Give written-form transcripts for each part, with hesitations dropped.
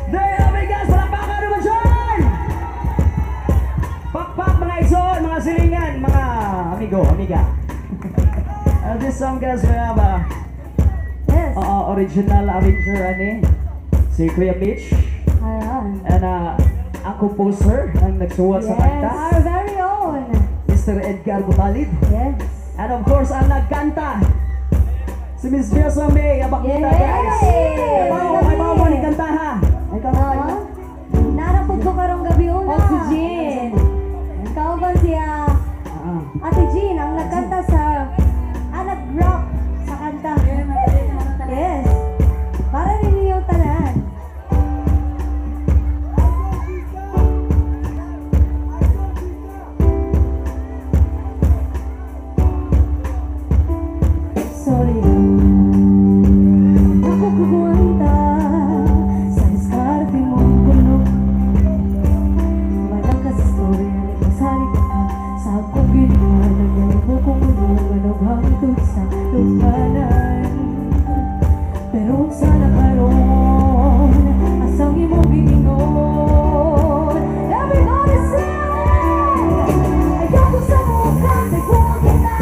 There, oh my gosh, palakpakan naman dyan! Pakpak mga ison, mga silingan, mga amigo, amiga. This song guys, we have Yes. original arranger si Kuya Mitch. Ayan. And ang composer ang nagsuwat sa kanta, Our very own. Mr. Edgar Butalid. Yes. And of course, ang nagkanta, si Miss Jessa May, abakita guys. Yay! Kay Bao mo ni kanta ha. Ikaw na Oo. Narapod ko karong gabi una. Oxygen. Kauban siya. Ate Jean, ang nagkanta sa nag-rock sa kanta. Yes. Para rin yung tanan. Sorry. Ako kukuwanta sa diskarte mong kulog. Walang kasi story na nagmasalik ka sa akong ginawa. Nagyalibo kong ulong manughang tut sa lupanan. Pero sana karoon asang imong giingon. Everybody sing! Ayoko sa mukha, may buong kita.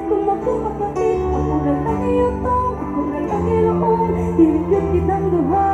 Kung ako kapatid, ako na lang iyong, ako na lang iyong, tinigyan kitang duha.